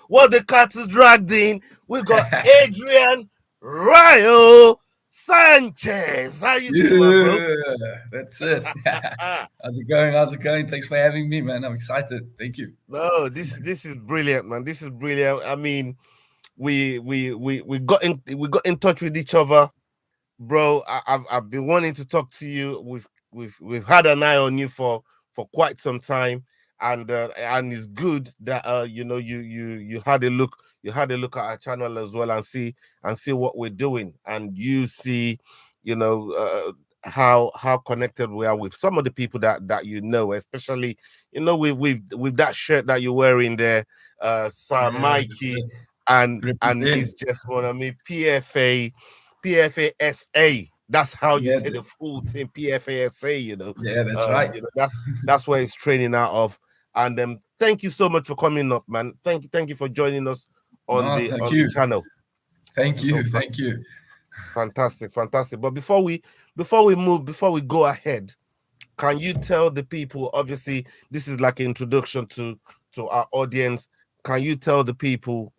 what the cat is dragged in. We got Adrian, Rayo, Sanchez. How you doing, my bro? That's it. How's it going? How's it going? Thanks for having me, man. I'm excited. Thank you. No, this is brilliant, man. This is brilliant. I mean, we got in touch with each other, bro. I've been wanting to talk to you. We've had an eye on you for quite some time, and it's good that you had a look at our channel as well and see what we're doing, and you see, how connected we are with some of the people that especially with that shirt that you're wearing there, Sir Mikey, and it's just what I mean, PFASA. That's how you say the full thing, PFASA. Yeah, that's right. That's where it's training out of. And thank you so much for coming up, man. Thank you for joining us on the channel. Thank you. Fantastic. But before we go ahead, can you tell the people? Obviously, this is like an introduction to our audience. Can you tell the people,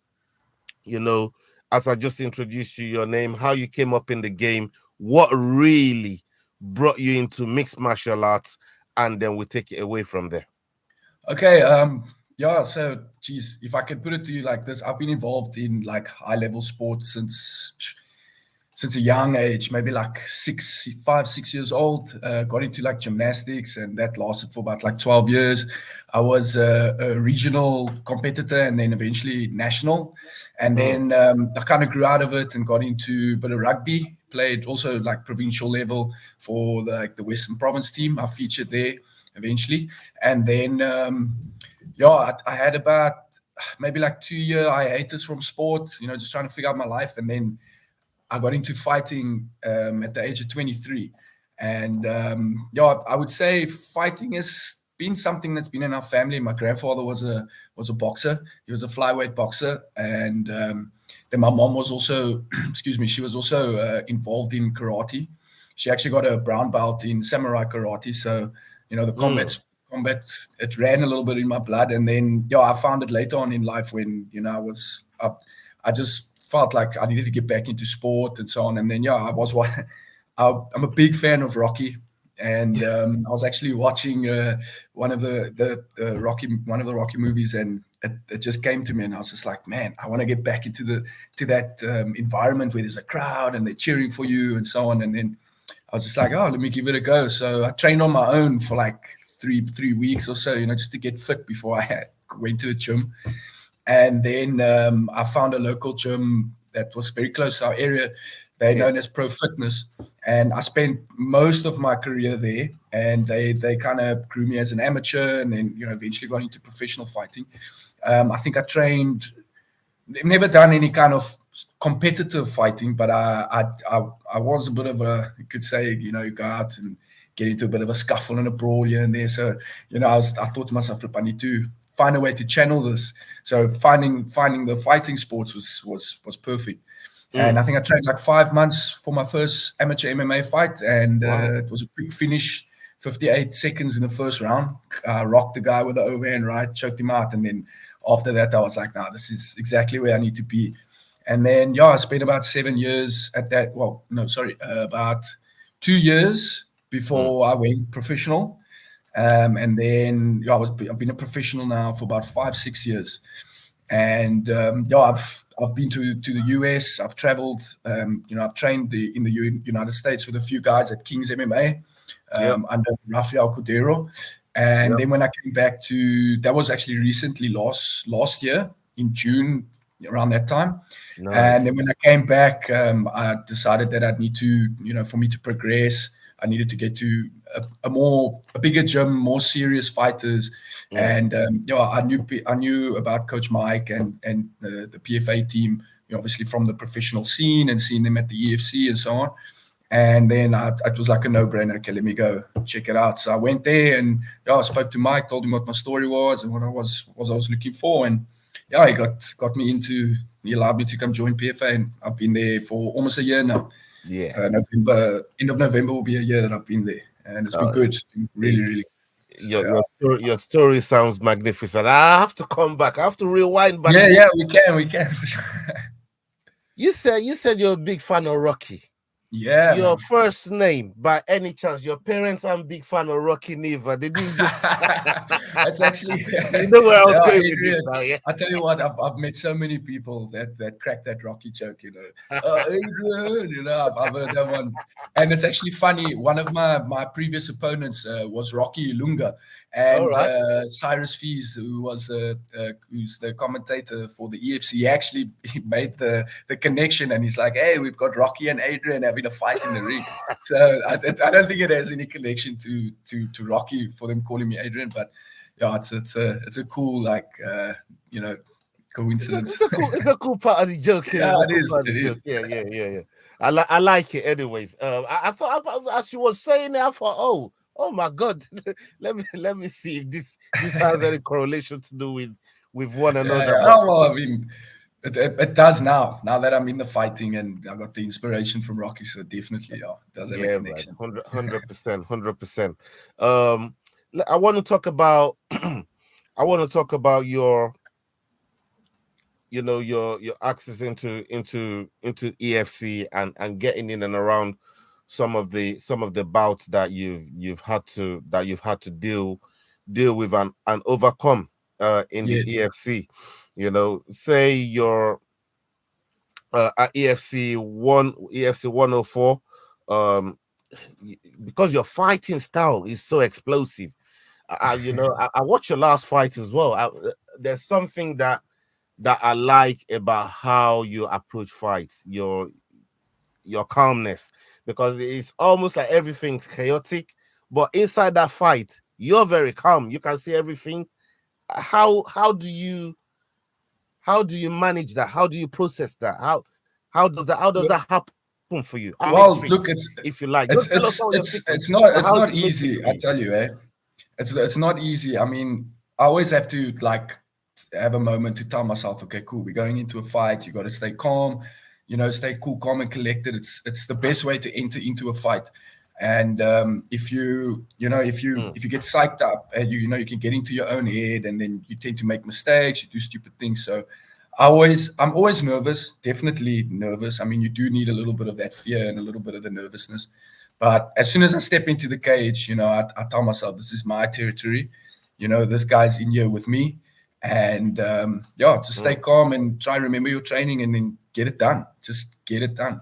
as I just introduced you, your name, how you came up in the game, what really brought you into mixed martial arts, and then we take it away from there. Okay. So, geez, if I can put it to you like this, I've been involved in like high level sports since a young age, maybe like 5, 6 years old. Got into like gymnastics, and that lasted for about like 12 years. I was a regional competitor, and then eventually national. And then I kind of grew out of it and got into a bit of rugby. Played also like provincial level for the Western Province team. I featured there eventually. And then, I had about maybe like 2-year hiatus from sport, just trying to figure out my life. And then I got into fighting at the age of 23. And I would say fighting has been something that's been in our family. My grandfather was a boxer. He was a flyweight boxer. And then my mom was also, she was also involved in karate. She actually got a brown belt in samurai karate. So, the combat, it ran a little bit in my blood. And then, I found it later on in life when, I just felt like I needed to get back into sport and so on. And then, I'm a big fan of Rocky. And I was actually watching one of the Rocky movies, and it just came to me, and I was just like, man, I want to get back into that environment where there's a crowd and they're cheering for you and so on. And then I was just like, oh, let me give it a go. So I trained on my own for like three weeks or so, just to get fit before I went to a gym. And then I found a local gym that was very close to our area. They're known as Pro Fitness, and I spent most of my career there. And they kind of grew me as an amateur, and then eventually got into professional fighting. I think I trained. I've never done any kind of competitive fighting, but I was a bit of a, you could say, you go out and get into a bit of a scuffle and a brawl here and there. So I thought to myself, I need to find a way to channel this. So finding the fighting sports was perfect. And I think I trained like 5 months for my first amateur MMA fight, and it was a quick finish, 58 seconds in the first round. I rocked the guy with the overhand right, choked him out, and then after that I was like, nah, this is exactly where I need to be. And then I spent about 7 years at that. Well, no, sorry, about 2 years before I went professional. And then I've been a professional now for about 5-6 years. And I've been to the US. I've traveled. I've trained in the United States with a few guys at King's MMA under Rafael Cordero. And then when I came back that was actually recently last year in June, around that time. Nice. And then when I came back, I decided that I'd need to, for me to progress, I needed to get to a bigger gym, more serious fighters. And I knew about Coach Mike and the PFA team, obviously from the professional scene and seeing them at the UFC and so on. And then it was like a no-brainer. Okay, let me go check it out. So I went there, and I spoke to Mike, told him what my story was and what I was looking for. And he got me into. He allowed me to come join PFA, and I've been there for almost a year now. Yeah. End of November will be a year that I've been there, and it's been good. It's been really, really. Your story sounds magnificent. I have to come back. I have to rewind back. Yeah, we can for sure. You said you're a big fan of Rocky. Yeah, Your man. first name, by any chance, your parents aren't big fan of Rocky neither. They didn't just. That's actually. You know where I was going with Adrian, this now, yeah. I tell you what, I've met so many people that crack that Rocky joke. Adrian, I've heard that one, and it's actually funny. One of my previous opponents was Rocky Ilunga, and All Cyrus Fees, who's the commentator for the EFC. He actually made the connection, and he's like, "Hey, we've got Rocky and Adrian having a fight in the ring." So I don't think it has any connection to Rocky for them calling me Adrian, but yeah, it's a cool coincidence. It's a cool part of the joke. Yeah, it is. Yeah. I like it, anyways. I thought as you were saying it, I thought, oh my God, let me see if this has any correlation to do with one another. Yeah. Oh, well, I mean, it does now. Now that I'm in the fighting and I got the inspiration from Rocky, so definitely, yeah, it does have a connection. 100%. I want to talk about your your access into EFC and getting in and around some of the bouts that you've had to deal with and overcome in the EFC. Say you're at EFC 104, because your fighting style is so explosive. I watched your last fight as well. There's something that I like about how you approach fights, your calmness, because it's almost like everything's chaotic, but inside that fight, you're very calm. You can see everything. How do you manage that? How do you process that? How does that happen for you? Well, look, if you like, it's not easy. I tell you, it's not easy. I mean, I always have to have a moment to tell myself, okay, cool, we're going into a fight. You got to stay calm, stay cool, calm, and collected. It's the best way to enter into a fight. And if you get psyched up, and you can get into your own head, and then you tend to make mistakes, you do stupid things. So I'm always nervous, definitely nervous. I mean, you do need a little bit of that fear and a little bit of the nervousness. But as soon as I step into the cage, I tell myself, this is my territory. This guy's in here with me. And just stay calm and try and remember your training and then get it done. Just get it done.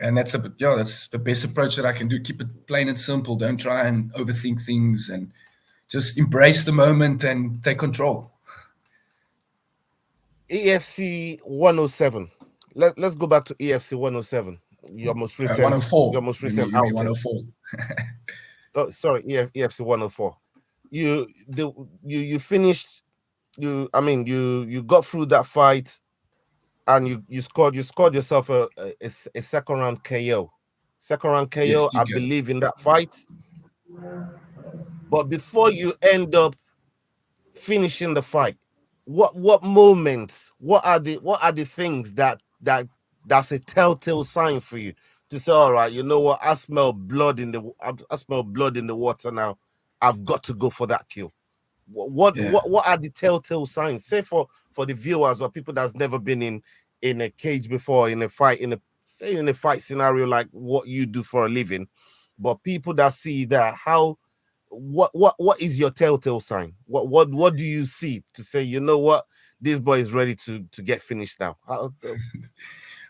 And that's the best approach that I can do. Keep it plain and simple. Don't try and overthink things, and just embrace the moment and take control. EFC 107. Let's go back to EFC 107. Your most recent 104. Your most recent outing. 104. Oh, sorry, EFC 104. You finished. You got through that fight, and you scored yourself a second round KO. Second round KO, yes, I believe, in that fight. But before you end up finishing the fight, what moments? What are the things that's a telltale sign for you to say, all right, you know what? I smell blood in the water now. I've got to go for that kill. What are the telltale signs? Say for the viewers or people that's never been in a cage before, in a fight scenario like what you do for a living, but people that see that, what is your telltale sign? What do you see to say, you know what, this boy is ready to get finished now?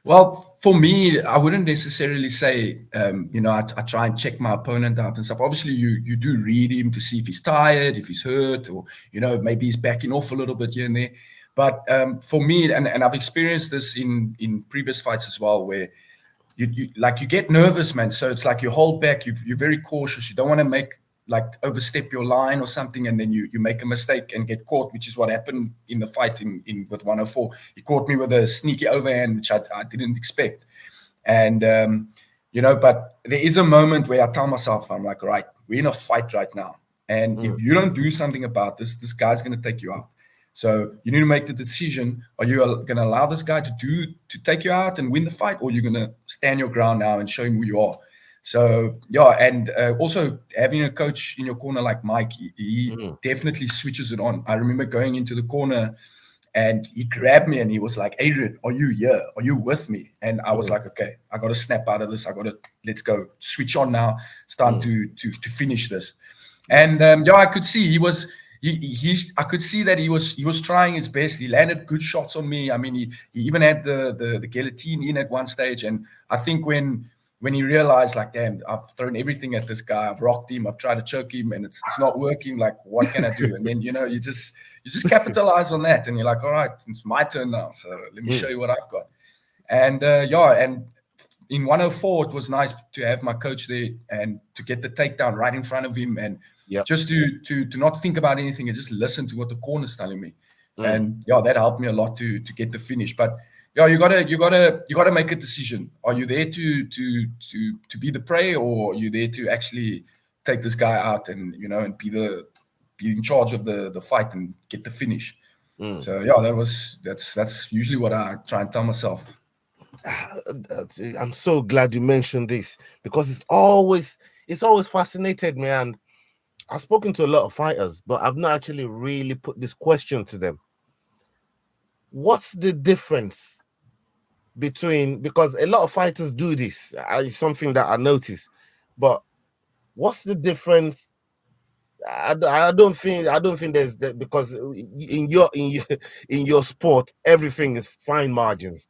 Well, for me, I wouldn't necessarily say, I try and check my opponent out and stuff. Obviously, you do read him to see if he's tired, if he's hurt, or, maybe he's backing off a little bit here and there. But for me, and I've experienced this in previous fights as well, where you get nervous, man. So it's like you hold back, you're very cautious. You don't want to overstep your line or something, and then you make a mistake and get caught, which is what happened in the fight with 104. He caught me with a sneaky overhand, which I didn't expect. And, but there is a moment where I tell myself, I'm like, right, we're in a fight right now. And if you don't do something about this guy's going to take you out. So you need to make the decision. Are you going to allow this guy to take you out and win the fight, or you're going to stand your ground now and show him who you are? So yeah, and also having a coach in your corner like Mike, he definitely switches it on. I remember going into the corner and he grabbed me and he was like, "Adrian, are you here? Are you with me?" And I was like, "Okay, I got to snap out of this. Let's go, switch on now. It's time to finish this." And yeah, I could see he was. I could see that he was trying his best. He landed good shots on me. I mean, he even had the guillotine in at one stage. And I think when he realized, like, damn, I've thrown everything at this guy. I've rocked him. I've tried to choke him, and it's not working. Like, what can I do? And then you just capitalize on that, and you're like, all right, it's my turn now. So let me show you what I've got. And and in 104, it was nice to have my coach there and to get the takedown right in front of him, and just to not think about anything and just listen to what the corner's telling me. And that helped me a lot to get the finish. But you gotta make a decision. Are you there to be the prey, or are you there to actually take this guy out and and be in charge of the fight and get the finish? So that's usually what I try and tell myself. I'm so glad you mentioned this, because it's always fascinated me, and I've spoken to a lot of fighters, but I've not actually really put this question to them. What's the difference between, because a lot of fighters do this, it's something that I notice, but what's the difference? I don't think there's that, because in your sport everything is fine margins.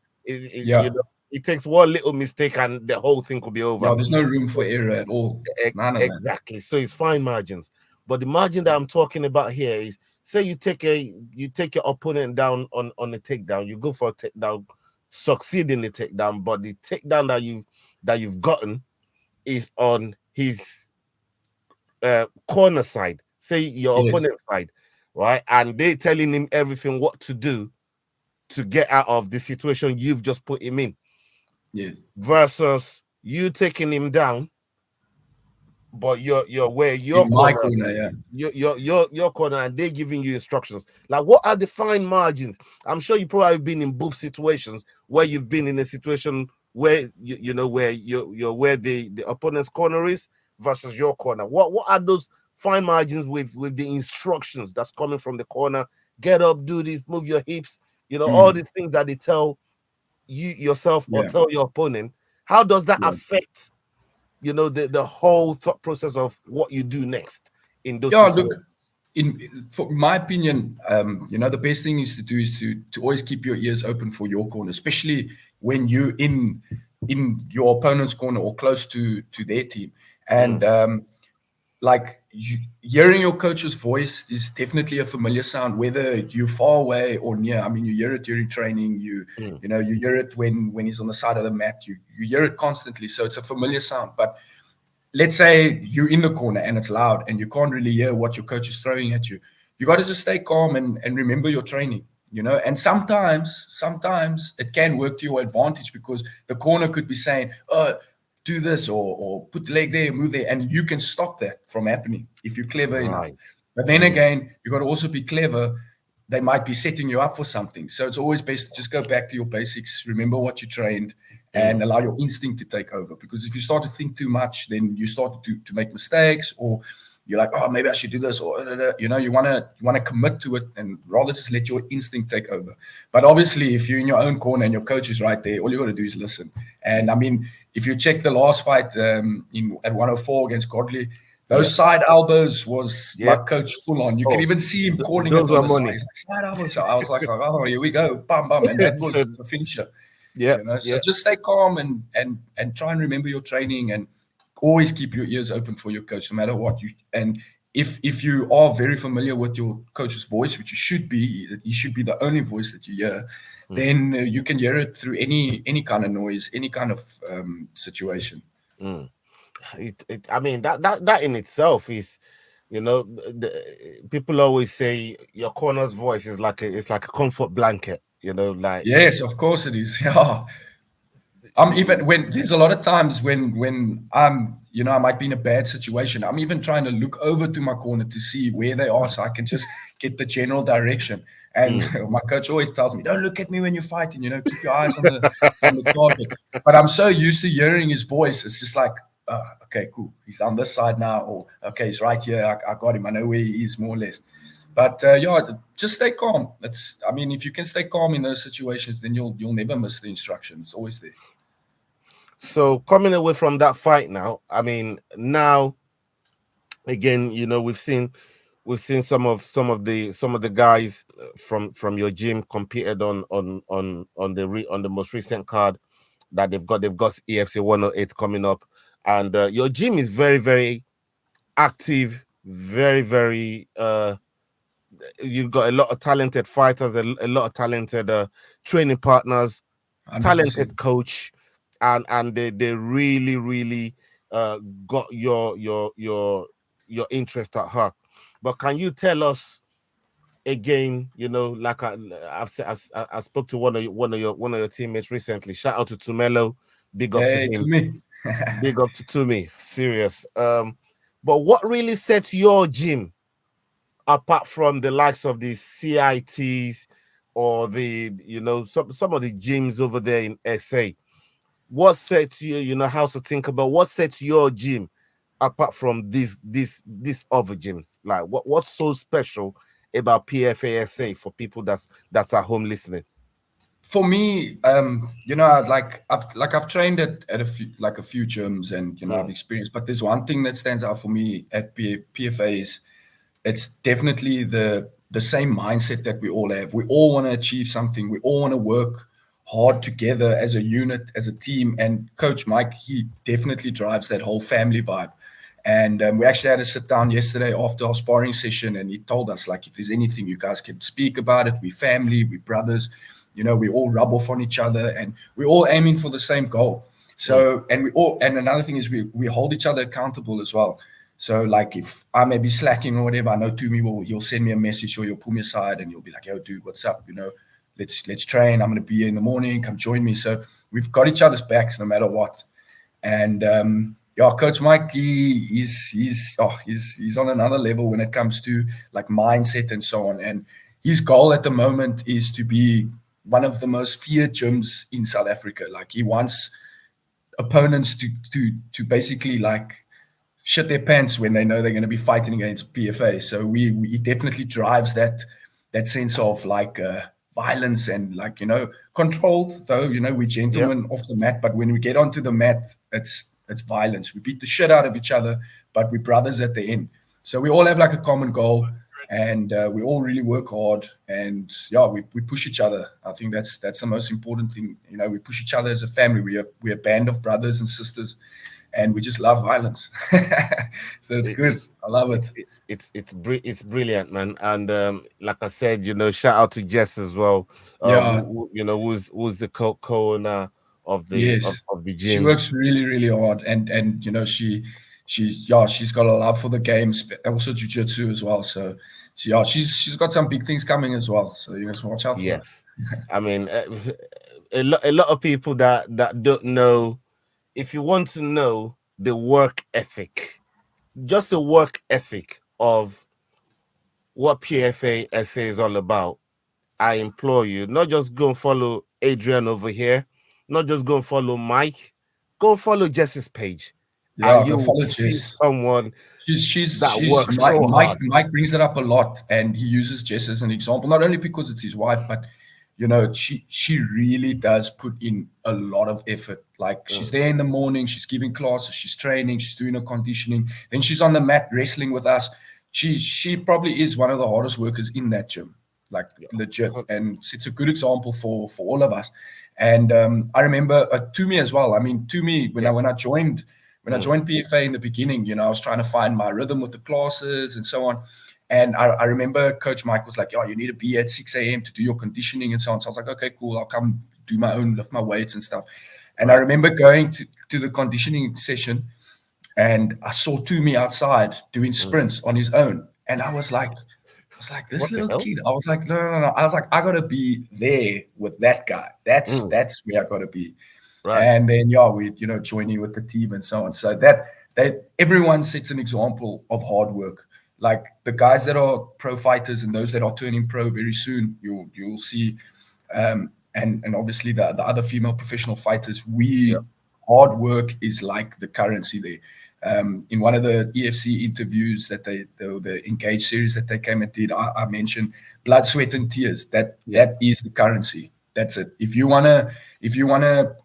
It takes one little mistake and the whole thing could be over. Yeah, there's no room for error at all. Exactly. So it's fine margins. But the margin that I'm talking about here is, say you take your opponent down on a takedown, you go for a takedown, succeed in the takedown, but the takedown that you've gotten is on his corner side, say your opponent's side, right? And they're telling him everything what to do to get out of the situation you've just put him in. Yeah. Versus you taking him down, but you're where your in corner, my corner, your corner, and they're giving you instructions. Like, what are the fine margins? I'm sure you've probably been in both situations where you've been in a situation where where you're where the opponent's corner is versus your corner. What are those fine margins with the instructions that's coming from the corner? Get up, do this, move your hips, all the things that they tell you yourself or tell your opponent. How does that affect the whole thought process of what you do next in those situations? Look, for my opinion, the best thing is to always keep your ears open for your corner, especially when you're in your opponent's corner or close to their team. And hearing your coach's voice is definitely a familiar sound, whether you're far away or near. I mean, you hear it during training. You hear it when he's on the side of the mat. You hear it constantly, so it's a familiar sound. But let's say you're in the corner and it's loud and you can't really hear what your coach is throwing at you. You got to just stay calm and remember your training. And sometimes it can work to your advantage, because the corner could be saying, "Oh, do this or put the leg there, move there," and you can stop that from happening if you're clever enough. But then again, you got to also be clever. They might be setting you up for something, so it's always best to just go back to your basics, remember what you trained, and allow your instinct to take over. Because if you start to think too much, then you start to make mistakes, or you're like, "Oh, maybe I should do this," or you want to commit to it and rather just let your instinct take over. But obviously, if you're in your own corner and your coach is right there, all you got to do is listen. And I mean, if you check the last fight at 104 against Godley, those side elbows was like coach full on. You can even see him calling it on the side. Like, side elbows. So I was like, "Oh, here we go, bam, bam," and that was the finisher. So just stay calm and try and remember your training, and always keep your ears open for your coach, no matter what. And if you are very familiar with your coach's voice, which you should be, he should be the only voice that you hear, then you can hear it through any kind of noise, any kind of situation. I mean, that in itself is, people always say your corner's voice is like a comfort blanket. Like, yes, of course it is. Yeah. Even when there's a lot of times when I'm, I might be in a bad situation, I'm even trying to look over to my corner to see where they are, so I can just get the general direction. And my coach always tells me, "Don't look at me when you're fighting, keep your eyes on the target." But I'm so used to hearing his voice. It's just like, okay, cool. He's on this side now, or okay, he's right here. I got him. I know where he is more or less. But just stay calm. I mean, if you can stay calm in those situations, then you'll never miss the instruction. It's always there. So coming away from that fight now, I mean, now again, we've seen some of the guys from your gym competed on the most recent card that they've got EFC 108 coming up, and your gym is very, very active, very, very you've got a lot of talented fighters, a lot of talented training partners, 100%. talented coach, and they really, really got your interest at heart. But can you tell us again, like I spoke to one of your teammates recently. Shout out to Tumelo, big up to him. To me. Big up to Tumi, serious. But what really sets your gym apart from the likes of the CITs or the some of the gyms over there in SA? What sets you, House of Tinkerbell, what sets your gym apart from these other gyms? Like what's so special about PFASA for people that's at home listening? For me, I've trained at a few gyms, and I've experienced, but there's one thing that stands out for me at PFA is it's definitely the same mindset that we all have. We all want to achieve something. We all want to work hard together as a unit, as a team. And Coach Mike, he definitely drives that whole family vibe. And we actually had a sit down yesterday after our sparring session, and he told us, like, if there's anything you guys can speak about it, we family, we brothers, we all rub off on each other, and we're all aiming for the same goal. So, and another thing is we hold each other accountable as well. So, like, if I may be slacking or whatever, I know Tumi he'll send me a message, or he'll pull me aside and he'll be like, yo, dude, what's up? Let's train. I'm going to be here in the morning. Come join me. So we've got each other's backs no matter what. And, Coach Mike, he's on another level when it comes to like mindset and so on. And his goal at the moment is to be one of the most feared gyms in South Africa. Like, he wants opponents to basically like shit their pants when they know they're going to be fighting against PFA. So he definitely drives that sense of like violence and like, controlled, though, we're gentlemen off the mat, but when we get onto the mat, it's violence. We beat the shit out of each other, but we're brothers at the end. So we all have like a common goal, and we all really work hard, and we push each other. I think that's the most important thing. We push each other as a family. We're a band of brothers and sisters, and we just love violence. So it's good. I love it. It's brilliant, man. And like I said, shout out to Jess as well. Who's the co-owner of the of the gym. She works really, really hard, and she's got a love for the games, also jiu-jitsu as well. So she's got some big things coming as well. So watch out for yes. I mean, a lot of people that don't know. If you want to know the work ethic, just the work ethic of what PFA SA is all about, I implore you, not just go and follow Adrian over here, not just go and follow Mike, go and follow Jess's page. And you will see someone that works so hard. Mike brings it up a lot, and he uses Jess as an example, not only because it's his wife, but she really does put in a lot of effort. Like, she's there in the morning, she's giving classes, she's training, she's doing her conditioning, then she's on the mat wrestling with us. She probably is one of the hardest workers in that gym, like legit, and it's a good example for all of us. And I remember Tumi as well. I mean, Tumi, when I joined PFA in the beginning, I was trying to find my rhythm with the classes and so on. And I remember Coach Mike was like, you need to be at 6 a.m. to do your conditioning and so on. So I was like, okay, cool. I'll come do my own, lift my weights and stuff. And I remember going to the conditioning session, and I saw Tumi outside doing sprints on his own. And I was like, this little kid. I was like, no. I was like, I got to be there with that guy. That's where I got to be. Right. And then, we, joining with the team and so on. So that everyone sets an example of hard work. Like, the guys that are pro fighters and those that are turning pro very soon, you'll see, and obviously the other female professional fighters, we hard work is like the currency there. In one of the EFC interviews that the Engage series that they came and did, I mentioned blood, sweat, and tears. That is the currency. That's it. If you wanna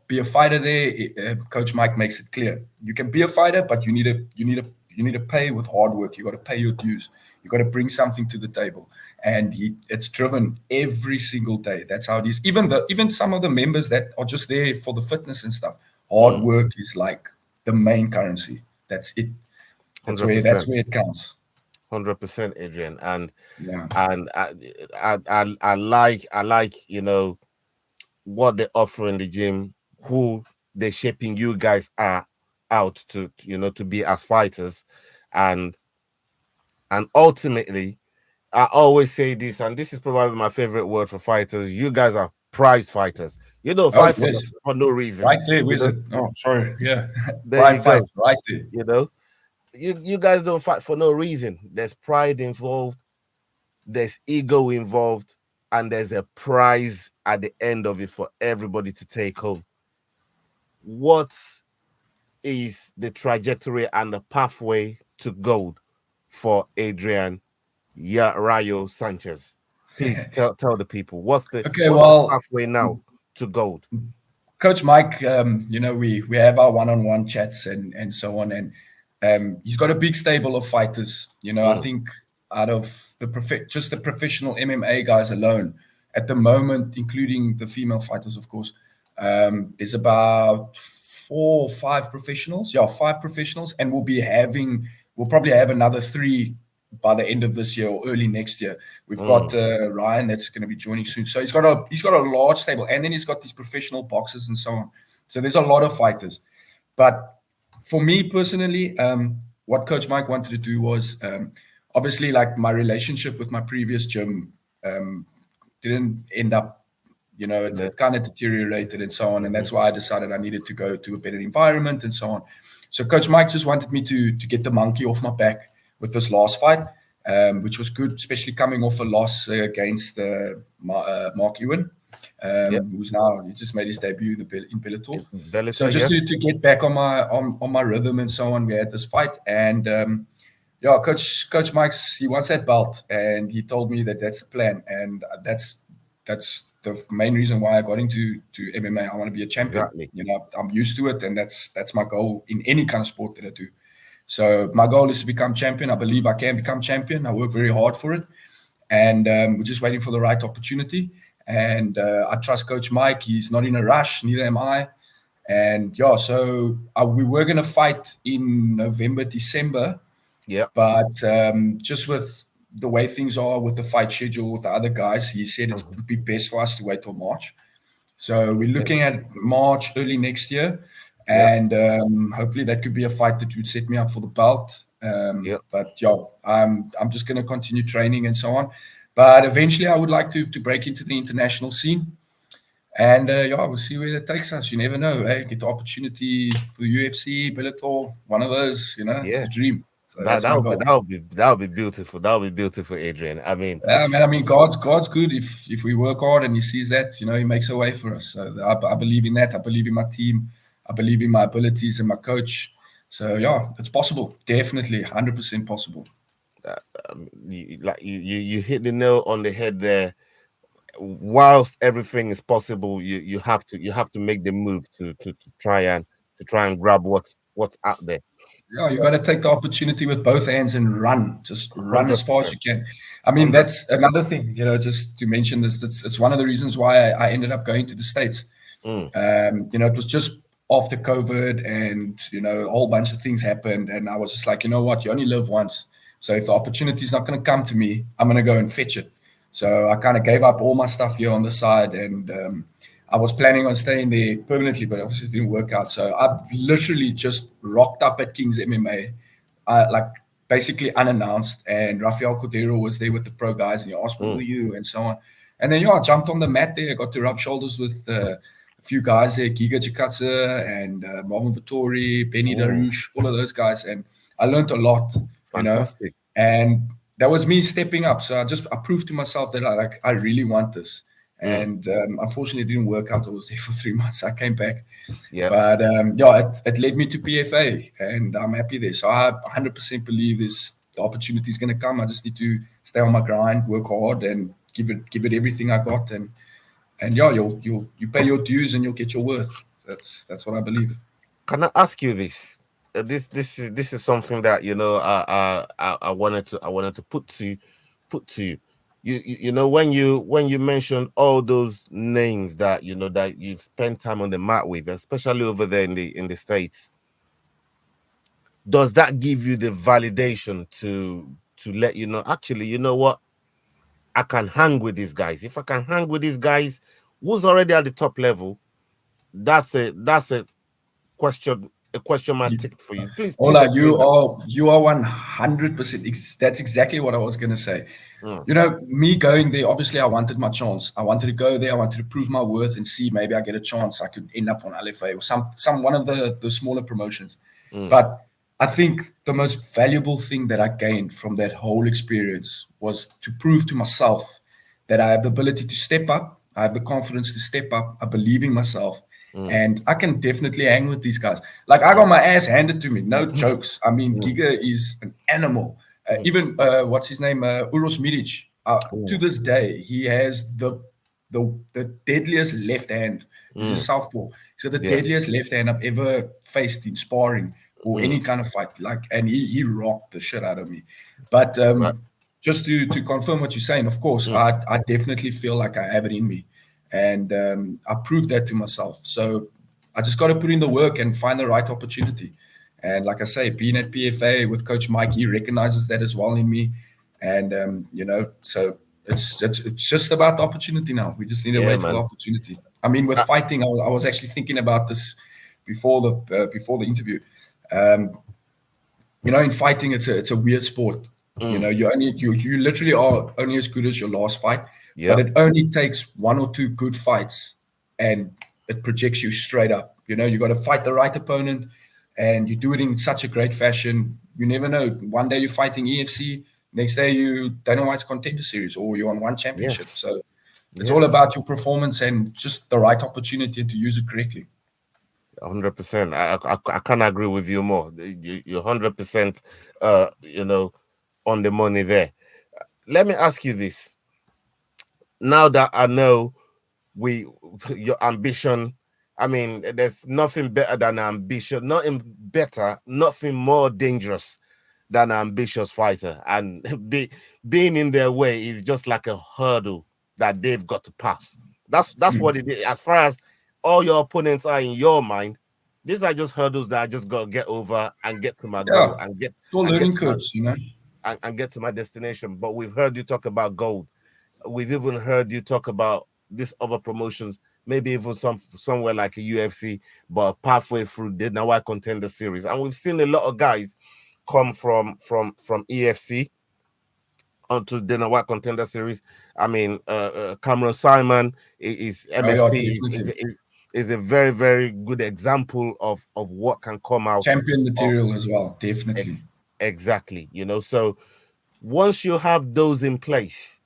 be a fighter, there, Coach Mike makes it clear. You can be a fighter, but you need to pay with hard work. You got to pay your dues. You got to bring something to the table, and it's driven every single day. That's how it is. Even some of the members that are just there for the fitness and stuff. Hard work is like the main currency. That's it. That's where it counts. 100%, Adrian. And yeah, and I like what they offer in the gym, who they're shaping you guys are out to be as fighters, and ultimately, I always say this, and this is probably my favorite word for fighters. You guys are prize fighters. You don't fight for no reason. Right there, where's it? Oh, sorry. Yeah. There you go. Right there. You guys don't fight for no reason. There's pride involved, there's ego involved, and there's a prize at the end of it for everybody to take home. What is the trajectory and the pathway to gold for Adrian Rayo Sanchez? Please tell the people what's the pathway now to gold. Coach Mike, we have our one-on-one chats and so on, and he's got a big stable of fighters. I think out of the professional MMA guys alone at the moment, including the female fighters, of course, there's about 4 or 5 professionals. Yeah, 5 professionals, and we'll probably have another 3 by the end of this year or early next year. We've got Ryan that's going to be joining soon. So he's got a large stable, and then he's got these professional boxers and so on. So there's a lot of fighters. But for me personally, what Coach Mike wanted to do was obviously, like, my relationship with my previous gym didn't end up, it kind of deteriorated and so on. And that's why I decided I needed to go to a better environment and so on. So Coach Mike just wanted me to get the monkey off my back with this last fight, which was good, especially coming off a loss against Mark Ewan, who's now, he just made his debut in Bellator. So just to get back on my rhythm and so on, we had this fight, and Coach Mike's, he wants that belt, and he told me that that's the plan, and that's the main reason why I got into MMA. I want to be a champion. Exactly. I'm used to it, and that's my goal in any kind of sport that I do. So my goal is to become champion. I believe I can become champion. I work very hard for it. And we're just waiting for the right opportunity. And I trust Coach Mike. He's not in a rush. Neither am I. And so we were going to fight in November, December. Yeah. But just with the way things are with the fight schedule with the other guys, he said it would be best for us to wait till March. So we're looking at March, early next year. And hopefully that could be a fight that would set me up for the belt. But I'm just going to continue training and so on. But eventually I would like to break into the international scene. And we'll see where that takes us. You never know. Get the opportunity for UFC, Bellator, one of those. It's the dream. So that would be beautiful. That would be beautiful, Adrian. I mean, God's good. If we work hard and he sees that, he makes a way for us. So I believe in that. I believe in my team. I believe in my abilities and my coach. So it's possible. Definitely 100% possible. You hit the nail on the head there. Whilst everything is possible, you have to make the move to try and grab what's out there. You got to take the opportunity with both hands and run. Just run 100%. As far as you can. I mean, 100%. That's another thing. Just to mention this. It's one of the reasons why I ended up going to the States. It was just after COVID, and a whole bunch of things happened, and I was just like, you know what, you only live once. So if the opportunity is not going to come to me, I'm going to go and fetch it. So I kind of gave up all my stuff here on the side, and I was planning on staying there permanently, but obviously it didn't work out. So I literally just rocked up at King's MMA, like basically unannounced, and Rafael Cordero was there with the pro guys, and he asked, who are you, and so on. And then I jumped on the mat there. I got to rub shoulders with a few guys there, Giga Chikadze and Marvin Vittori, Benny Darush, all of those guys, and I learned a lot. Fantastic. And that was me stepping up. So I proved to myself that I really want this. And unfortunately, it didn't work out. I was there for 3 months. I came back. Yeah. But it led me to PFA, and I'm happy there. So I 100% believe the opportunity is going to come. I just need to stay on my grind, work hard, and give it everything I got. And you pay your dues and you'll get your worth. That's what I believe. Can I ask you this? This is something that I wanted to put to you. You know, when you mentioned all those names that that you've spent time on the mat with, especially over there in the States, does that give you the validation to let you know, actually, you know what, I can hang with these guys? If I can hang with these guys who's already at the top level, that's a question mark ticket for you. Please Ola, explain you are 100%. That's exactly what I was going to say. that. You know, me going there, obviously I wanted my chance. I wanted to go there. I wanted to prove my worth and see maybe I get a chance. I could end up on LFA or some one of the smaller promotions. But I think the most valuable thing that I gained from that whole experience was to prove to myself that I have the ability to step up. I have the confidence to step up. I believe in myself. And I can definitely hang with these guys. Like, I got my ass handed to me. No jokes. I mean, Giga is an animal. Even what's his name? Uros Milic. To this day, he has the deadliest left hand. He's a southpaw. He's got the deadliest left hand I've ever faced in sparring or any kind of fight. Like, and he rocked the shit out of me. But just to confirm what you're saying, of course, I definitely feel like I have it in me. And I proved that to myself. So I just got to put in the work and find the right opportunity. And like I say, being at PFA with Coach Mike, he recognizes that as well in me. And so it's just about the opportunity now. We just need to wait for the opportunity. I mean, with fighting, I was actually thinking about this before the interview. In fighting, it's a weird sport. You know, you literally are only as good as your last fight. But it only takes one or two good fights and it projects you straight up. You know, you got to fight the right opponent and you do it in such a great fashion. You never know. One day you're fighting EFC, next day you Dana White's Contender Series, or you're on one championship. So it's all about your performance and just the right opportunity to use it correctly. 100%. I can't agree with you more. You're 100%, on the money there. Let me ask you this. Now that I know your ambition, I mean, there's nothing better than ambition, nothing more dangerous than an ambitious fighter. And being in their way is just like a hurdle that they've got to pass. That's what it is. As far as all your opponents are in your mind, these are just hurdles that I just got to get over and get to my goal and get learning curves, and get to my destination. But we've heard you talk about gold. We've even heard you talk about these other promotions, maybe even somewhere like a UFC, but pathway through the Dana White Contender Series. And we've seen a lot of guys come from EFC onto the Dana White Contender Series. I mean, Cameron Simon is MSP is a very, very good example of what can come out. Champion material as well, definitely. Exactly. So once you have those in place,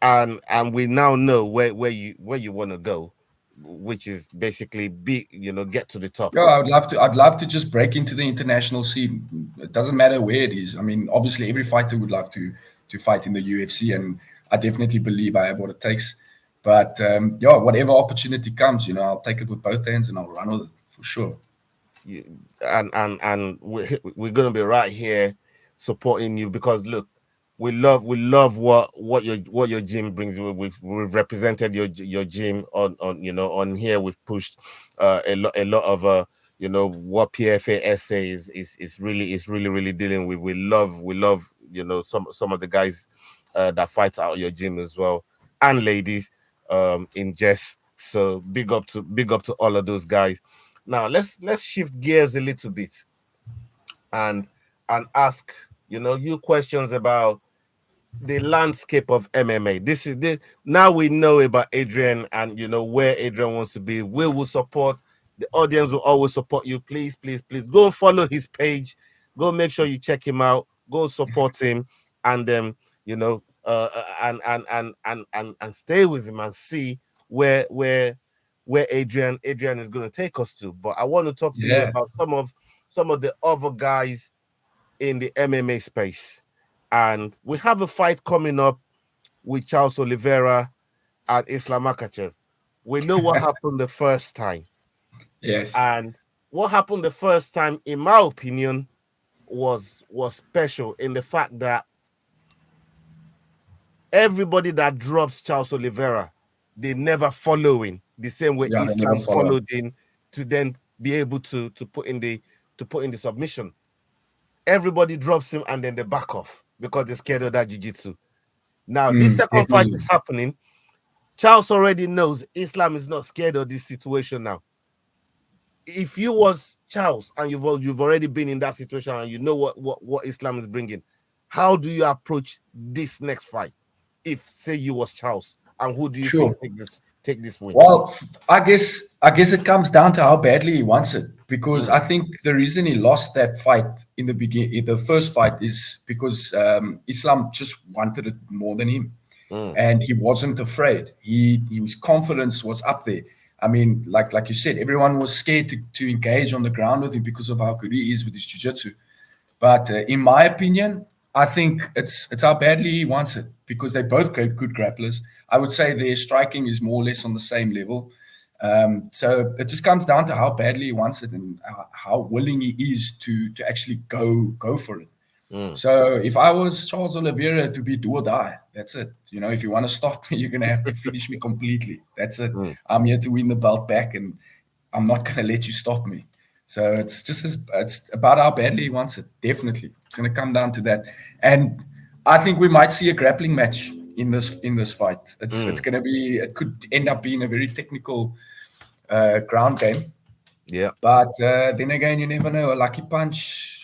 and we now know where you want to go, which is basically get to the top. Yeah, I'd love to just break into the international scene. It doesn't matter where it is. I mean, obviously every fighter would love to fight in the UFC, and I definitely believe I have what it takes. But whatever opportunity comes, I'll take it with both hands and I'll run with it for sure. And we're gonna be right here supporting you, because look, we love what your gym brings. We've represented your gym on here. We've pushed a lot of what PFA SA is really dealing with. We love some of the guys that fight out your gym as well, and ladies in Jess. So big up to all of those guys. Now let's shift gears a little bit and ask you questions about the landscape of MMA. Now we know about Adrian and where Adrian wants to be. We will support. The audience will always support you. Please go and follow his page. Go make sure you check him out. Go support him, and and stay with him and see where Adrian is going to take us to. But I want to talk to you about some of the other guys in the MMA space. And we have a fight coming up with Charles Oliveira and Islam Makhachev. We know what happened the first time. Yes. And what happened the first time, in my opinion, was special in the fact that everybody that drops Charles Oliveira, they never follow in the same way Islam followed in to then be able to put in the submission. Everybody drops him and then they back off because they're scared of that jiu-jitsu. Now, this second fight is happening. Charles already knows Islam is not scared of this situation now. If you was Charles and you've already been in that situation and you know what Islam is bringing, how do you approach this next fight? If say you was Charles, and who do you think take this win? Well, I guess it comes down to how badly he wants it, because I think the reason he lost that fight in the beginning, the first fight, is because Islam just wanted it more than him, and he wasn't afraid. His confidence was up there. I mean, like you said, everyone was scared to engage on the ground with him because of how good he is with his jiu-jitsu. But in my opinion, I think it's how badly he wants it, because they're both good grapplers. I would say their striking is more or less on the same level. So it just comes down to how badly he wants it and how willing he is to actually go for it. So if I was Charles Oliveira, to be do or die, that's it. You know, if you want to stop me, you're going to have to finish me completely. That's it. I'm here to win the belt back, and I'm not going to let you stop me. So it's it's about how badly he wants it. Definitely, it's going to come down to that. And I think we might see a grappling match in this fight. It's going to be. It could end up being a very technical ground game. Yeah. But then again, you never know. A lucky punch.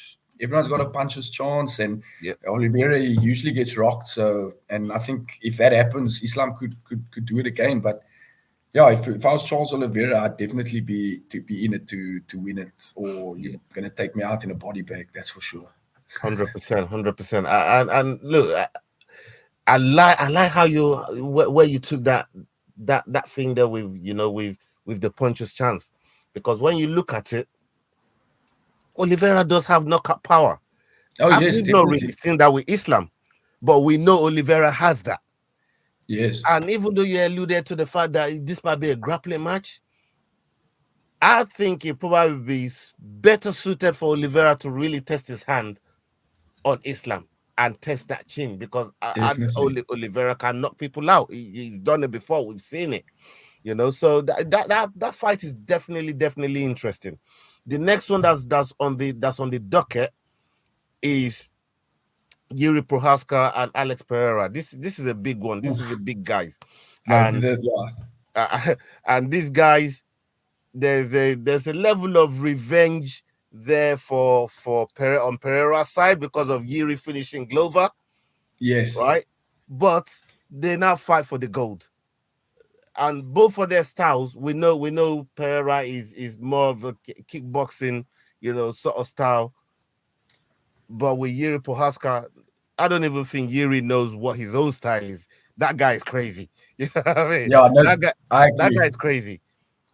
Everyone's got a puncher's chance, and Oliveira usually gets rocked. So, and I think if that happens, Islam could do it again. But yeah, if I was Charles Oliveira, I'd definitely be in it to win it, or you're going to take me out in a body bag. That's for sure. 100%. And look, I like how where you took that thing there with with the puncher's chance, because when you look at it, Oliveira does have knockout power. We've not really seen that with Islam, but we know Oliveira has that. Yes. And even though you alluded to the fact that this might be a grappling match, I think it probably be better suited for Oliveira to really test his hand on Islam and test that chin, because Oliveira can knock people out. He's done it before. We've seen it, So that fight is definitely interesting. The next one that's on the docket is Jiří Procházka and Alex Pereira. This is a big one. This is a big guys, and these guys, there's a level of revenge there for Pereira on Pereira's side because of Jiří finishing Glover. Yes. Right, but they now fight for the gold. And both of their styles, we know Pereira is more of a kickboxing, sort of style. But with Jiří Procházka, I don't even think Jiří knows what his own style is. That guy is crazy. You know what I mean? Yeah, no, that guy is crazy.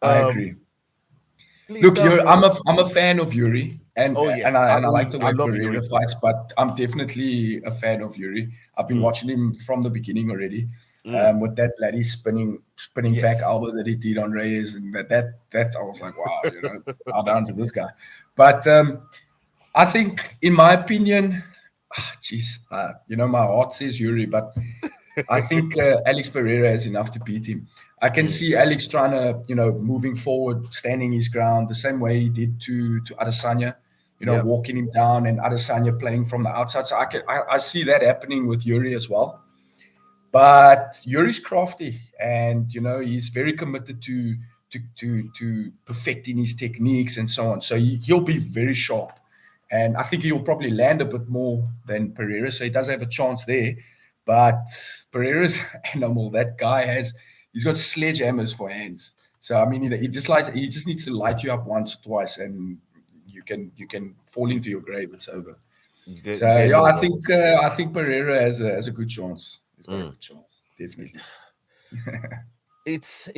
I agree. Look, I'm a fan of Jiří, and I like the way Pereira fights, but I'm definitely a fan of Jiří. I've been watching him from the beginning already. With that bloody spinning back elbow that he did on Reyes, and that I was like, wow, bow down to this guy. But I think, in my opinion, my heart says Jiří, but I think Alex Pereira has enough to beat him. I can see Alex trying to, moving forward, standing his ground the same way he did to Adesanya, walking him down, and Adesanya playing from the outside. So I see that happening with Jiří as well. But Jiří's crafty, and he's very committed to perfecting his techniques and so on. So he'll be very sharp, and I think he'll probably land a bit more than Pereira. So he does have a chance there. But Pereira's animal. That guy he's got sledgehammers for hands. So I mean, he just needs to light you up once or twice, and you can fall into your grave. It's over. I think Pereira has a good chance. He's got a good chance, definitely. It's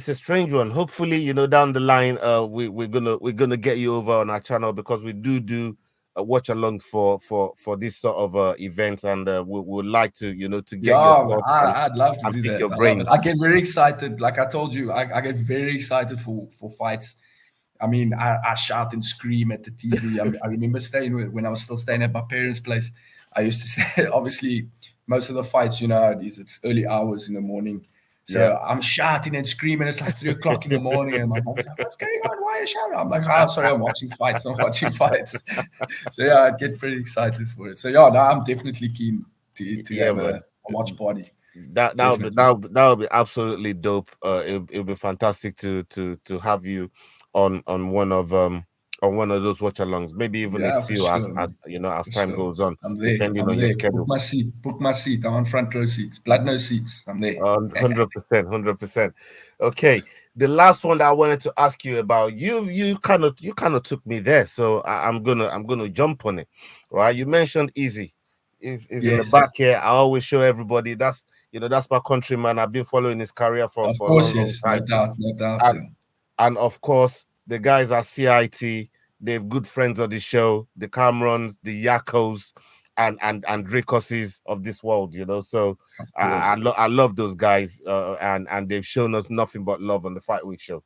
a strange one. Hopefully, down the line, we're gonna get you over on our channel, because we do watch alongs for this sort of events, and we would like to to get your thoughts I'd love to and do pick that. your I love it. brains. I get very excited. Like I told you, I get very excited for fights. I mean, I shout and scream at the TV. I remember when I was still staying at my parents' place. I used to say, obviously, most of the fights, how it is. It's early hours in the morning. So I'm shouting and screaming. It's like 3 o'clock in the morning, and my mom's like, "What's going on? Why are you shouting?" I'm like, "Oh, sorry, I'm watching fights. I'm watching fights." So I get pretty excited for it. So no, I'm definitely keen to have Man. a watch party. That would be absolutely dope. It'll be fantastic to have you on one of those watch alongs. Maybe even a Yeah, for few as sure. as For time sure. goes on, I'm there. depending I'm on your there. schedule. Book my seat. I'm on front row seats. Blood no seats. I'm there. 100%. Okay, the last one that I wanted to ask you about, you kind of took me there, so I'm gonna jump on it. Right, you mentioned Easy is in the Yes. back here. I always show everybody that's my countryman. I've been following his career for Of a long, course, long yes. time. No doubt. And, and of course, the guys at CIT, they're good friends of the show, the Camerons, the Yakos, and Dricoses of this world, So I love those guys, and they've shown us nothing but love on the Fight Week show.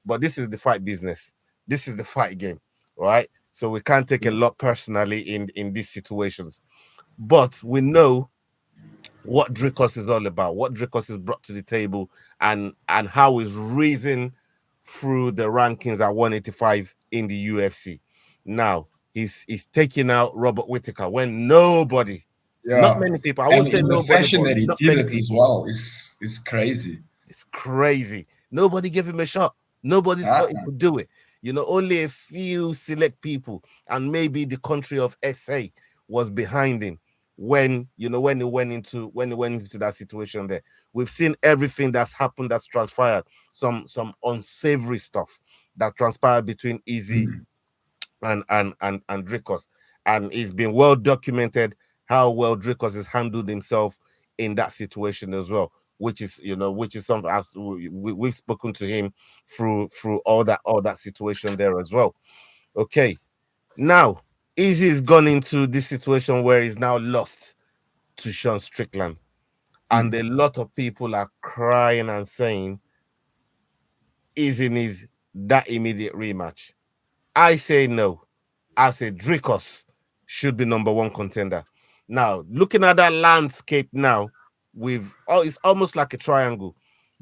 But this is the fight business. This is the fight game, right? So we can't take a lot personally in these situations. But we know what Dricus is all about, what Dricus is brought to the table, and how he's risen through the rankings at 185 in the UFC. Now he's taking out Robert Whittaker when nobody, not many people, I won't And say in the nobody, fashion but that he not did many it as people. well is crazy. It's crazy. Nobody gave him a shot. Nobody thought he could do it. Only a few select people, and maybe the country of SA was behind him when he went into that situation there. We've seen everything that's happened, that's transpired, some unsavory stuff that transpired between Easy and Dricus, and it's been well documented how well Dricus has handled himself in that situation as well, which is something we've spoken to him through all that situation there as well. Okay, now Easy has gone into this situation where he's now lost to Sean Strickland, and a lot of people are crying and saying Easy needs that immediate rematch. I say no. I say Dricus should be number one contender. Now, looking at that landscape now, it's almost like a triangle.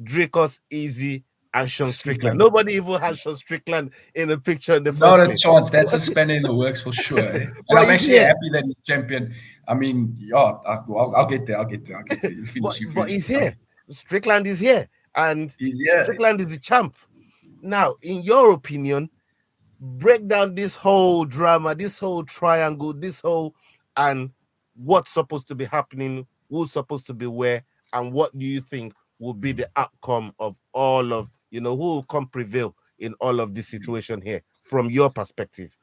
Dricus, Easy, and Sean Strickland. Nobody even has Sean Strickland in the picture in the Not first a place. chance. That's a spanner in the works for sure. And I'm actually happy that he's champion. I mean, I'll get there. But he's here. Strickland is here. And Strickland is the champ. Now, in your opinion, break down this whole drama, this whole triangle, and what's supposed to be happening, who's supposed to be where, and what do you think will be the outcome of all of, who will come prevail in all of this situation here from your perspective?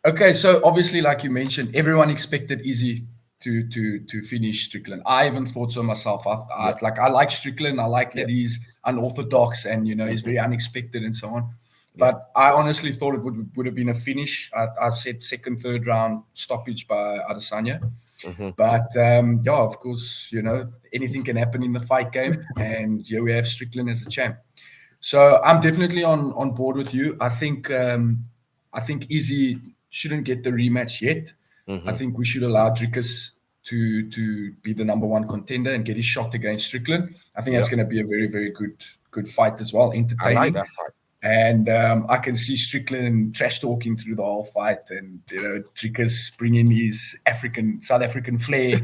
Okay, so obviously, like you mentioned, everyone expected Easy to finish Strickland. I even thought so myself. I like Strickland. I like that he's unorthodox and he's very unexpected and so on. But I honestly thought it would have been a finish. I said second, third round stoppage by Adesanya. But of course, anything can happen in the fight game, and here we have Strickland as the champ. So I'm definitely on board with you. I think Easy shouldn't get the rematch yet. I think we should allow Dricus to be the number one contender and get his shot against Strickland. I think that's going to be a very, very good fight as well, entertaining. I like that fight. And I can see Strickland trash talking through the whole fight, and Dricus bringing his South African flair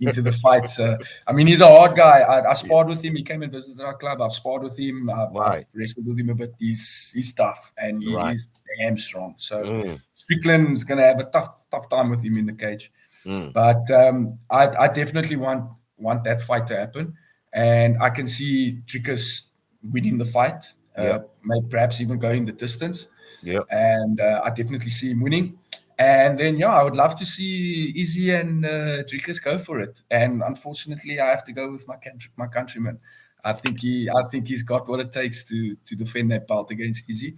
into the fight. So, I mean, he's a hard guy. I sparred with him. He came and visited our club. I've sparred with him. I've wrestled with him a bit. He's tough and he's damn strong. So Strickland's going to have a tough time with him in the cage. But I definitely want that fight to happen, and I can see Dricus winning the fight. Maybe perhaps even going the distance. And I definitely see him winning. And then, I would love to see Izzy and Dricus go for it. And unfortunately, I have to go with my countryman. I think he's got what it takes to defend that belt against Izzy.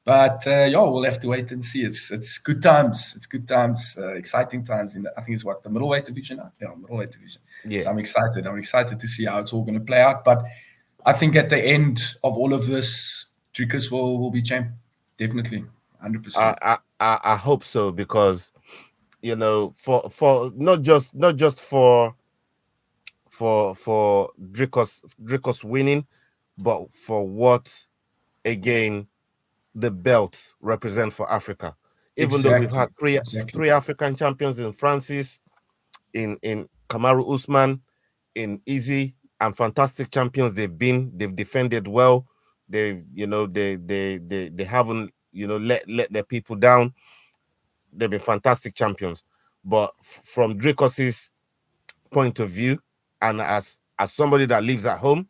But we'll have to wait and see. It's good times. It's good times. Exciting times. I think it's the middleweight division. Middleweight division. Yeah. So I'm excited. I'm excited to see how it's all going to play out. But I think at the end of all of this, Dricus will be champ. Definitely, 100%. I hope so, because for not just for Dricus winning, but for what again the belts represent for Africa. Even though we've had three African champions in Francis, in Kamaru Usman, in Izzy, and fantastic champions they've defended well. They've they haven't let their people down. They've been fantastic champions. But from Dricus's point of view, and as somebody that lives at home,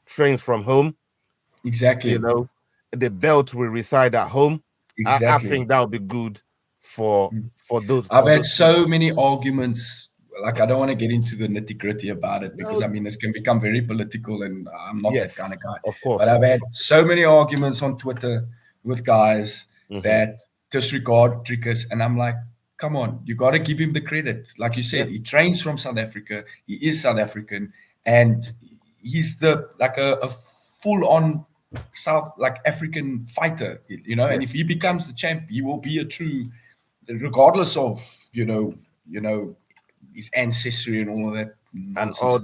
trains from home, exactly, the belt will reside at home. Exactly. I think that would be good for those. I've had so many arguments. Like, I don't want to get into the nitty-gritty about it, because this can become very political, and I'm not that kind of guy. Of course. But I've had so many arguments on Twitter with guys that disregard Dricus, and I'm like, come on, you got to give him the credit. Like you said, he trains from South Africa. He is South African, and he's a full-on African fighter, and if he becomes the champ, he will be a true, regardless of his ancestry and all of that, and all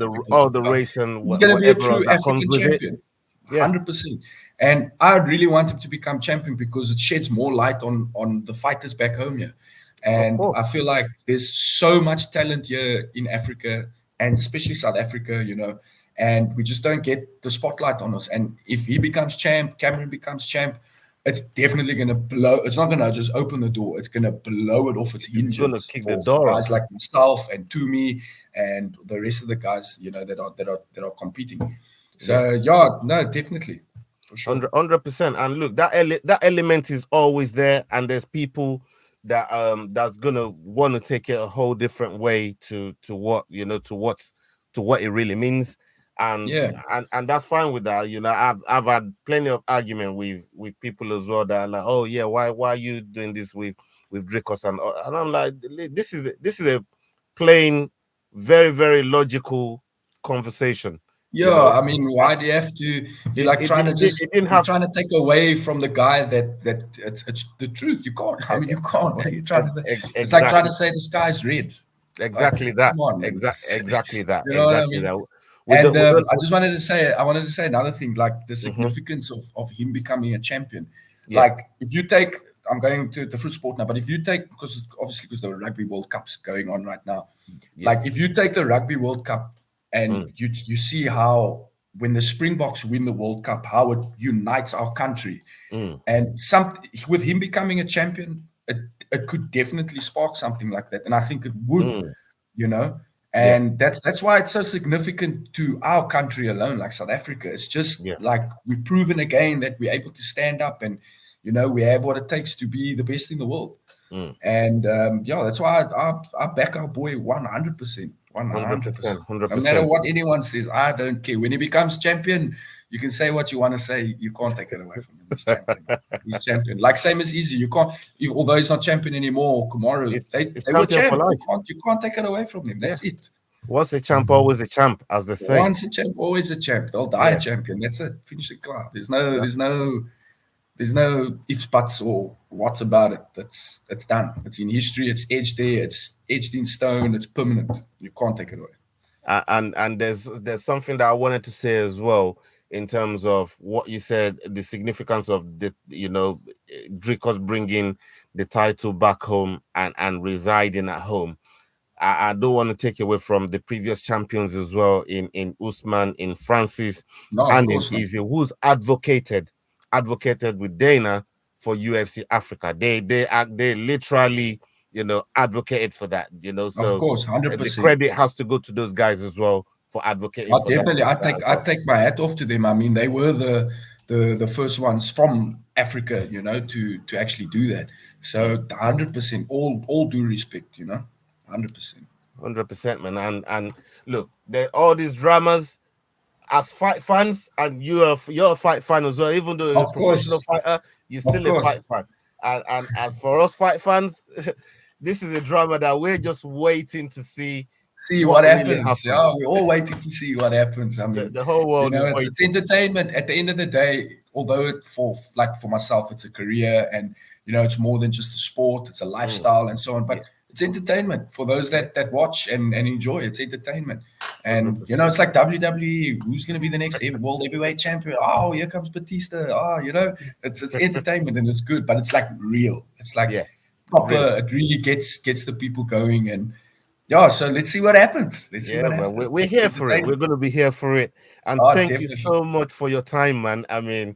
the race, and he's going to be a true African champion, 100%. And I really want him to become champion, because it sheds more light on the fighters back home here. And I feel like there's so much talent here in Africa, and especially South Africa, and we just don't get the spotlight on us. And if he becomes champ, Cameron becomes champ, it's definitely going to blow. It's not going to just open the door. It's going to blow it off its hinges. It's going to kick the door. Guys like myself and Toomey and the rest of the guys, that are competing. So no, definitely, for sure, 100%. And look, that element is always there, and there's people that that's gonna want to take it a whole different way to what what it really means. And and that's fine with that. I've had plenty of argument with people as well that are like, oh yeah, why are you doing this with Dricus, and I'm like, this is a plain, very, very logical conversation. I mean, why do you have to? You're trying to take away from the guy that it's the truth. You can't. I mean, you can't. What are you trying to say? It's like trying to say the sky's red. Exactly that. Exactly that. You know exactly what I mean? And I just wanted to say another thing, like the significance of him becoming a champion. Like, if you take, I'm going to the fruit sport now, but if you take, because the Rugby World Cup's going on right now, like if you take the Rugby World Cup and you see how when the Springboks win the World Cup, how it unites our country, and with him becoming a champion, it could definitely spark something like that, and I think it would, And that's why it's so significant to our country alone, like South Africa. It's just like we've proven again that we're able to stand up, and we have what it takes to be the best in the world. And that's why I back our boy 100%. 100%. No matter what anyone says, I don't care. When he becomes champion, you can say what you want to say. You can't take it away from him. He's champion. He's champion. Like same as Izzy. You can't, although he's not champion anymore, Kamaru, they were champ. You can't take it away from him. That's it. Once a champ, always a champ, as they say. Once a champ, always a champ. They'll die a champion. That's it. Finish it clear. There's no ifs, buts, or what's about it. It's done. It's in history. It's edged there. It's etched in stone. It's permanent. You can't take it away. And there's something that I wanted to say as well, in terms of what you said, the significance of the Dricus bringing the title back home and residing at home. I don't want to take away from the previous champions as well, in Usman, in Francis, and in Izzy, who's advocated with Dana for UFC Africa. They literally advocated for that. So of course, 100%. The credit has to go to those guys as well for advocating. Definitely, I take my hat off to them. I mean, they were the first ones from Africa, to actually do that. So 100%, all due respect, 100%. 100%, man. And look, there all these dramas as fight fans, and you're a fight fan as well. Even though you're a professional fighter, you're still a fight fan. And for us fight fans, this is a drama that we're just waiting to see what really happens. Yeah, we're all waiting to see what happens. I mean, the whole world is waiting. It's entertainment. At the end of the day, although for myself, it's a career, and it's more than just a sport. It's a lifestyle and so on. But it's entertainment for those that watch and enjoy. It's entertainment. And, it's like WWE. Who's going to be the next world heavyweight champion? Oh, here comes Batista. Oh, it's entertainment and it's good, but it's like real. It's like proper. Real. It really gets the people going. And so let's see what happens. Let's see what happens. We're here for it. We're going to be here for it. And thank you so much for your time, man. I mean,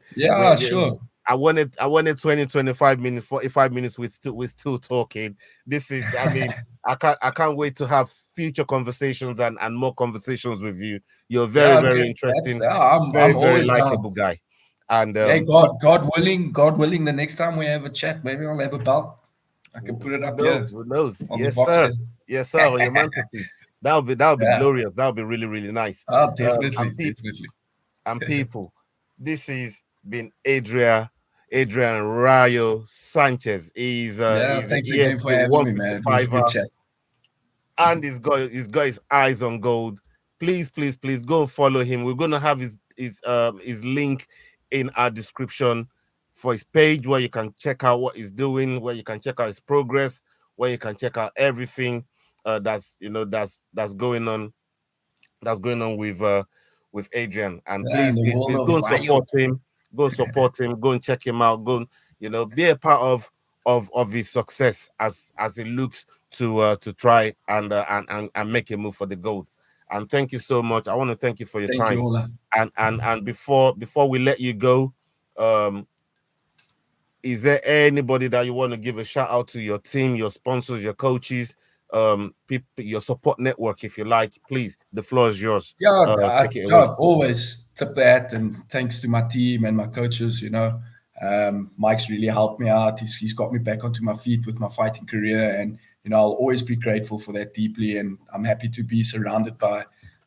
sure. I wanted 20, 25 minutes, 45 minutes. We're still talking. This is, I mean, I can't wait to have future conversations and more conversations with you. You're very interesting. I'm very likable guy. And God willing, the next time we have a chat, maybe I'll have a belt. I can put it up here. Who knows? Yes, sir. On your mantelpiece. That'll be glorious. That'll be really nice. Oh, definitely. And people, this has been Adrian Rayo Sanchez. He's thanks again for having me, man. And he's got his eyes on gold. Please go and follow him. We're gonna have his link in our description for his page, where you can check out what he's doing, where you can check out his progress, where you can check out everything that's going on with Adrian. And please go and support him. Go and support him. Go and check him out. Go and be a part of his success as he looks to try and make a move for the gold. And thank you so much. I want to thank you for your time. And before we let you go, is there anybody that you want to give a shout out to? Your team, your sponsors, your coaches, people, your support network, if you like. Please, the floor is yours. Always tip that, and thanks to my team and my coaches. Mike's really helped me out. He's got me back onto my feet with my fighting career, and I'll always be grateful for that deeply. And I'm happy to be surrounded by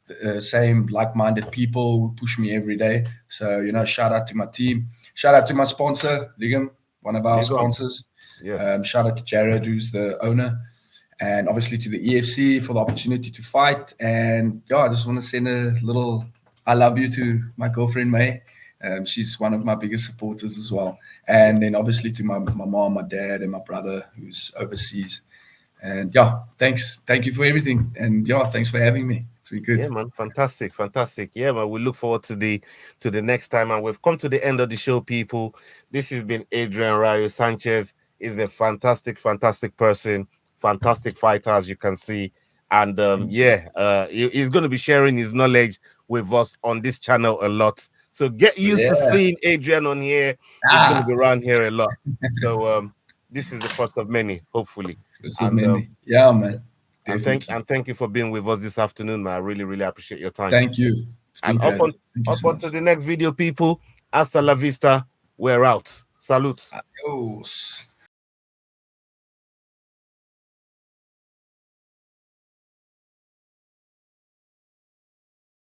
the same like-minded people who push me every day. So shout out to my team. Shout out to my sponsor, Ligam, one of our sponsors. Yes. Shout out to Jared, who's the owner. And obviously to the EFC for the opportunity to fight. And I just want to send a little I love you to my girlfriend, May. She's one of my biggest supporters as well. And then obviously to my mom, my dad, and my brother who's overseas. And thanks. Thank you for everything. And thanks for having me. It's been good. Yeah, man. Fantastic. Yeah, man. We look forward to the next time. And we've come to the end of the show, people. This has been Adrian Rayo Sanchez. He's a fantastic person, fantastic fighter, as you can see. And he's going to be sharing his knowledge with us on this channel a lot. So get used to seeing Adrian on here. He's going to be around here a lot. So this is the first of many, hopefully. Man. And thank you for being with us this afternoon, man. I really appreciate your time. Thank you. And up onto the next video, people. Hasta la vista. We're out. Salute. Adios.